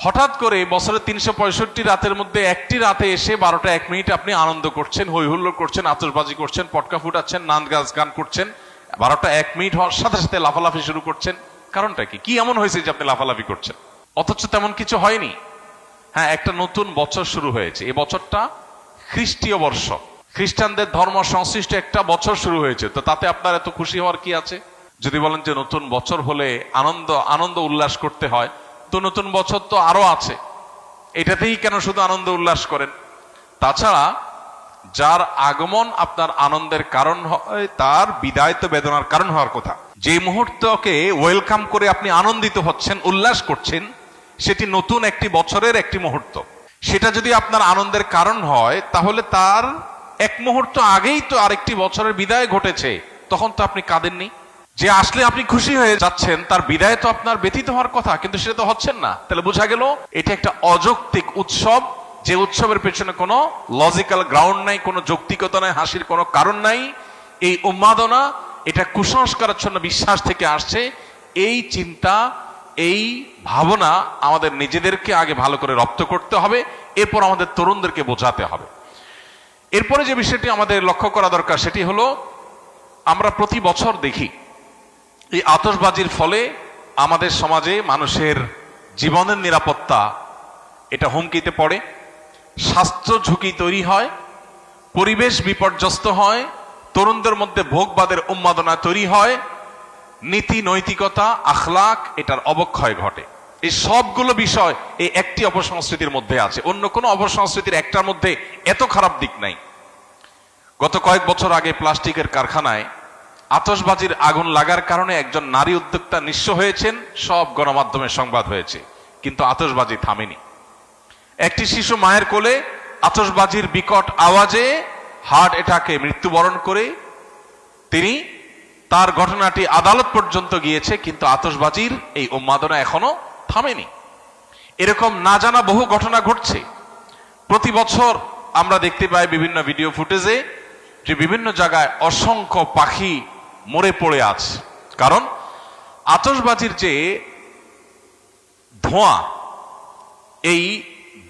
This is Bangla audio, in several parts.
হঠাৎ করে বছরের ৩৬৫ রাতের মধ্যে একটি রাতে এসে ১২টা ১ মিনিট আপনি আনন্দ করছেন, হৈ হুল্লোড় করছেন, আতশবাজি করছেন, পটকা ফুটাচ্ছেন, নাচ গান করছেন, ১২টা ১ মিনিট হওয়ার সাথে সাথে লাফালাফি শুরু করছেন। কারণটা কি এমন হয়েছে যে আপনি লাফালাফি করছেন? অথচ তেমন কিছু হয়নি। হ্যাঁ, একটা নতুন বছর শুরু হয়েছে। এই বছরটা খ্রিস্টীয় বর্ষ, খ্রিস্টানদের ধর্ম সংশ্লিষ্ট একটা বছর শুরু হয়েছে। তো তাতে আপনার এত খুশি হওয়ার কি আছে? যদি বলেন যে নতুন বছর হলে আনন্দ উল্লাস করতে হয়, তো নতুন বছর তো আরো আছে, এটাতেই কেন শুধু আনন্দ উল্লাস করেন? তাছাড়া যার আগমন আপনার আনন্দের কারণ হয়, তার বিদায় তো বেদনার কারণ হওয়ার কথা। যে মুহূর্তকে ওয়েলকাম করে আপনি আনন্দিত হচ্ছেন, উল্লাস করছেন, সেটি নতুন একটি বছরের একটি মুহূর্ত। সেটা যদি আপনার আনন্দের কারণ হয়, তাহলে তার এক মুহূর্ত আগেই তো আরেকটি বছরের বিদায় ঘটেছে, তখন তো আপনি কাঁদেননি। যে আসলে আপনি খুশি হয়ে যাচ্ছেন, তার বিদায় তো আপনার ব্যতীত হওয়ার কথা, কিন্তু সেটা তো হচ্ছেন না। তাহলে বোঝা গেল এটা একটা অযৌক্তিক উৎসব, যে উৎসবের পেছনে কোনো লজিক্যাল গ্রাউন্ড নাই, কোনো যৌক্তিকতা নাই, হাসির কোনো কারণ নাই। এই উন্মাদনা, এটা কুসংস্কারাচ্ছন্ন বিশ্বাস থেকে আসছে। এই চিন্তা, এই ভাবনা আমাদের নিজেদেরকে আগে ভালো করে রপ্ত করতে হবে, এরপর আমাদের তরুণদেরকে বোঝাতে হবে। এরপরে যে বিষয়টি আমাদের লক্ষ্য করা দরকার, সেটি হলো আমরা প্রতি বছর দেখি এই আতশবাজির ফলে আমাদের সমাজে মানুষের জীবনের নিরাপত্তা এটা হুমকিতে পড়ে, স্বাস্থ্য ঝুঁকি তৈরি হয়, পরিবেশ বিপর্যস্ত হয়, তরুণদের মধ্যে ভোগবাদের উন্মাদনা তৈরি হয়, নীতি নৈতিকতা আখলাক এটার অবক্ষয় ঘটে। এই সবগুলো বিষয় এই একটি অপসংস্কৃতির মধ্যে আছে। অন্য কোনো অপসংস্কৃতির একটার মধ্যে এত খারাপ দিক নাই। গত কয়েক বছর আগে প্লাস্টিকের কারখানায় আতশবাজির আগুন লাগার কারণে একজন নারী উদ্যোক্তা নিঃস্ব হয়েছেন, সব গণমাধ্যমে সংবাদ হয়েছে, কিন্তু আতশবাজি থামেনি। একটি শিশু মায়ের কোলে আতশবাজির বিকট আওয়াজে হার্ট অ্যাটাকে মৃত্যুবরণ করে তার ঘটনাটি আদালত পর্যন্ত গিয়েছে, কিন্তু আতশবাজির এই উন্মাদনা এখনো থামেনি। এরকম না জানা বহু ঘটনা ঘটছে। প্রতি বছর আমরা দেখতে পাই বিভিন্ন ভিডিও ফুটেজে যে বিভিন্ন জায়গায় অসংখ্য পাখি মরে পড়ে আছে। কারণ আতশবাজির যে ধোঁয়া, এই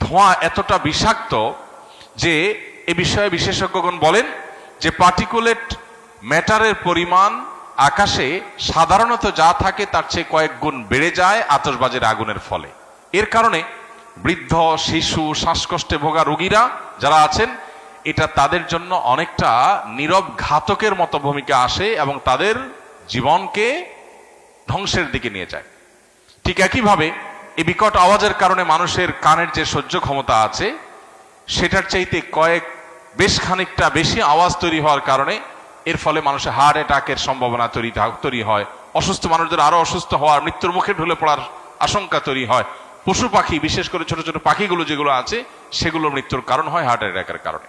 ধোঁয়া এতটা বিষাক্ত যে এ বিষয়ে বিশেষজ্ঞগণ বলেন যে পার্টিকুলেট ম্যাটারের পরিমাণ আকাশে সাধারণত যা থাকে তার চেয়ে কয়েক গুণ বেড়ে যায় আতশবাজির আগুনের ফলে। এর কারণে বৃদ্ধ, শিশু, শ্বাসকষ্টে ভোগা রোগীরা যারা আছেন, এটা তাদের জন্য অনেকটা নীরব ঘাতকের মতো ভূমিকা আসে এবং তাদের জীবনকে ধ্বংসের দিকে নিয়ে যায়। ঠিক একইভাবে এই বিকট আওয়াজের কারণে মানুষের কানের যে সহ্য ক্ষমতা আছে, সেটার চাইতে বেশ খানিকটা বেশি আওয়াজ তৈরি হওয়ার কারণে এর ফলে মানুষের হার্ট অ্যাটাকের সম্ভাবনা তৈরি হয়। অসুস্থ মানুষদের আরো অসুস্থ হওয়ার, মৃত্যুর মুখে ঢলে পড়ার আশঙ্কা তৈরি হয়। পশু পাখি, বিশেষ করে ছোট ছোট পাখিগুলো যেগুলো আছে, সেগুলো মৃত্যুর কারণ হয় হার্ট অ্যাটাকের কারণে।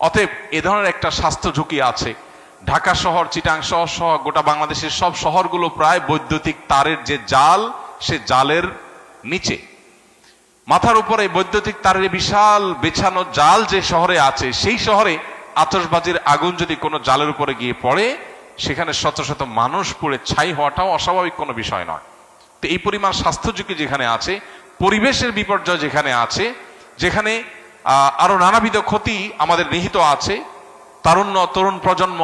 অতএব এ ধরনের একটা স্বাস্থ্য ঝুঁকি আছে। ঢাকা শহর, চিটাং শহর সহ গোটা বাংলাদেশের সব শহরগুলো প্রায় বৈদ্যুতিক তারের যে জাল, সে জালের নিচে, মাথার উপরে বৈদ্যুতিক তারের বিশাল বেছানো জাল যে শহরে আছে, সেই শহরে আতশবাজির আগুন যদি কোনো জালের উপরে গিয়ে পড়ে, সেখানে শত শত মানুষ পুড়ে ছাই হওয়াটাও অস্বাভাবিক কোনো বিষয় নয়। তো এই পরিমাণ স্বাস্থ্য ঝুঁকি যেখানে আছে, পরিবেশের বিপর্যয় যেখানে আছে, যেখানে আরো নানাবিধ ক্ষতি আমাদের নিহিত আছে, তরুণ প্রজন্ম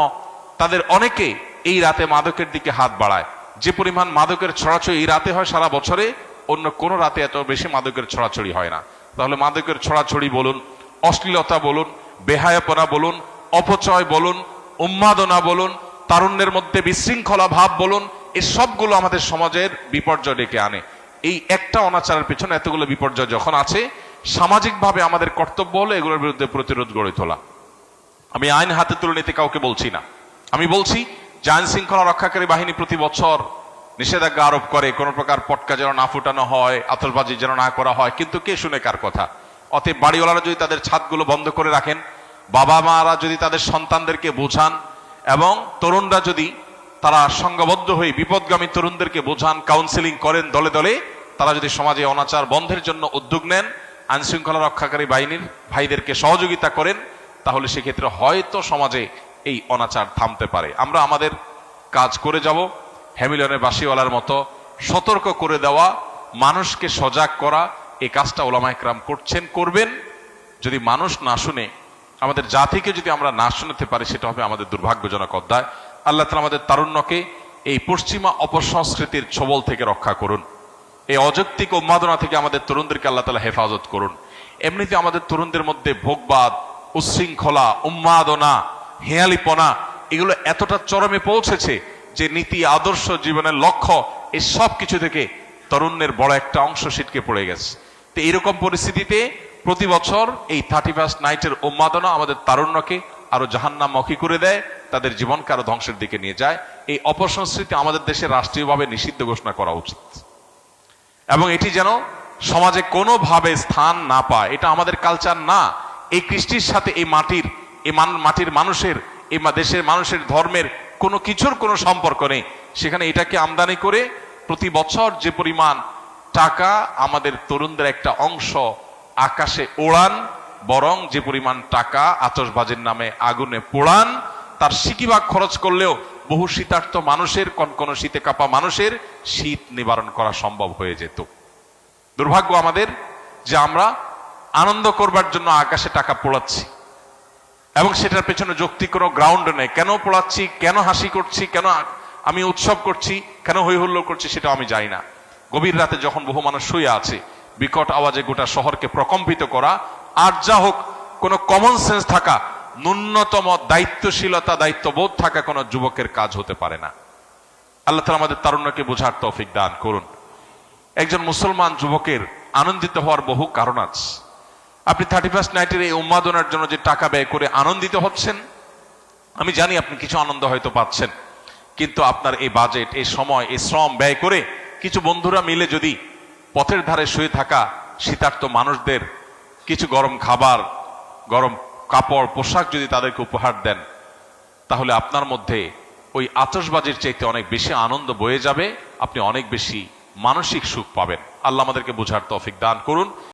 তাদের অনেকে এই রাতে মাদকের দিকে হাত বাড়ায়। যে পরিমাণ মাদকের ছড়াছড়ি এই রাতে হয়, সারা বছরে অন্য কোনো রাতে এত বেশি মাদকের ছড়াছড়ি হয় না। তাহলে মাদকের ছড়াছড়ি বলুন, অশ্লীলতা বলুন, বেহায়াপনা বলুন, অপচয় বলুন, উন্মাদনা বলুন, তারুণ্যের মধ্যে বিশৃঙ্খলা ভাব বলুন, এই সবগুলো আমাদের সমাজের বিপর্যয় ডেকে আনে। এই একটা অনাচারের পেছনে এতগুলো বিপর্যয় যখন আছে, সামাজিকভাবে আমাদের কর্তব্য হলো এগুলোর বিরুদ্ধে প্রতিরোধ গড়ে তোলা। আমি আইন হাতে তুলে নিতে কাউকে বলছি না। আমি বলছি যে আইন শৃঙ্খলা রক্ষাকারী বাহিনী প্রতি বছর নিষেধাজ্ঞা আরোপ করে, কোনো প্রকার পটকা যেন না ফুটানো হয়, আতশবাজি যেন না করা হয়, কিন্তু কে শুনে কার কথা? অতএব বাড়িওয়ালারা যদি তাদের ছাদগুলো বন্ধ করে রাখেন, বাবা মারা যদি তাদের সন্তানদেরকে বোঝান, এবং তরুণরা যদি তারা সংঘবদ্ধ হয়ে বিপদগামী তরুণদেরকে বোঝান, কাউন্সেলিং করেন দলে দলে, তারা যদি সমাজে অনাচার বন্ধের জন্য উদ্যোগ নেন, আইন শৃঙ্খলা রক্ষাকারী বাহিনীর ভাইদেরকে সহযোগিতা করেন, তাহলে সেক্ষেত্রে হয়তো সমাজে এই অনাচার থামতে পারে। আমরা আমাদের কাজ করে যাব, হ্যামিলনের বাঁশিওয়ালার মতো সতর্ক করে দেওয়া, মানুষকে সজাগ করা, এই কাজটা ওলামা একরাম করছেন, করবেন। যদি মানুষ না শুনে, আমাদের জাতিকে যদি আমরা না শুনতে পারি, সেটা হবে আমাদের দুর্ভাগ্যজনক অধ্যায়। আল্লাহ তাআলা আমাদের তারুণ্যকে এই পশ্চিমা অপসংস্কৃতির ছবল থেকে রক্ষা করুন। এই অযৌক্তিক উন্মাদনা থেকে আমাদের তরুণদেরকে আল্লাহ তাআলা হেফাজত করুন। এমনিতে আমাদের তরুণদের মধ্যে ভোগবাদ, উচ্ছৃঙ্খলা, উন্মাদনা, হেয়ালিপনা এগুলো এতটা চরমে পৌঁছেছে যে নীতি, আদর্শ, জীবনের লক্ষ্য এই সব কিছু থেকে তরুণের বড় একটা অংশ ছিটকে পড়ে গেছে। তো এইরকম পরিস্থিতিতে প্রতি বছর এই 31st নাইটের উন্মাদনা আমাদের তারুণ্যকে আরো জাহান্নামমুখী করে দেয়, তাদের জীবনকে আরো ধ্বংসের দিকে নিয়ে যায়। এই অপসংস্কৃতি আমাদের দেশে রাষ্ট্রীয়ভাবে নিষিদ্ধ ঘোষণা করা উচিত এবং এটি যেন সমাজে কোনোভাবে স্থান না পায়। এটা আমাদের কালচার না। এই কৃষ্টির সাথে এই মাটির, মাটির মানুষের, এই দেশের মানুষের ধর্মের কোনো কিছুর কোনো সম্পর্ক নেই। সেখানে এটাকে আমদানি করে প্রতি বছর যে পরিমাণ টাকা আমাদের তরুণদের একটা অংশ আকাশে ওড়ান, বরং যে পরিমাণ টাকা আতশবাজির নামে আগুনে পোড়ান, তার সিকিভাগ খরচ করলেও বহু শীতার্ত মানুষের, কোন শীতে কাঁপা মানুষের শীত নিবারণ করা সম্ভব হয়ে যেত। দুর্ভাগ্য আমাদের যে আমরা আনন্দ করবার জন্য আকাশে টাকা পোড়াচ্ছি এবং সেটার পেছনে যৌক্তিক কোনো গ্রাউন্ড নেই। কেন পোড়াচ্ছি, কেন হাসি করছি, কেন আমি উৎসব করছি, কেন হই হুল্লোড় করছি, সেটা আমি জানি না। গভীর রাতে যখন বহু মানুষ শুয়ে আছে, বিকট আওয়াজে গোটা শহরকে প্রকম্পিত করা, আর যা হোক, কোনো কমন সেন্স থাকা, ন্যূনতম দায়িত্বশীলতা, দায়িত্ববোধ থাকা কোনো যুবকের কাজ হতে পারে না। আল্লাহ তাআলা আমাদের তারুণ্যকে বোঝার তৌফিক দান করুন। একজন মুসলমান যুবকের আনন্দিত হওয়ার বহু কারণ আছে। আপনি 31st নাইটের এই উন্মাদনার জন্য যে টাকা ব্যয় করে আনন্দিত হচ্ছেন, আমি জানি আপনি কিছু আনন্দ হয়তো পাচ্ছেন, কিন্তু আপনার এই বাজেট, এই সময়, এই শ্রম ব্যয় করে কিছু বন্ধুরা মিলে যদি পথের ধারে শুয়ে থাকা শীতার্ত মানুষদের কিছু গরম খাবার, গরম কাপড়, পোশাক যদি তাদেরকে উপহার দেন, তাহলে আপনার মধ্যে ওই আতশবাজির চাইতে অনেক বেশি আনন্দ বয়ে যাবে, আপনি অনেক বেশি মানসিক সুখ পাবেন। আল্লাহ আমাদেরকে বোঝার তৌফিক দান করুন।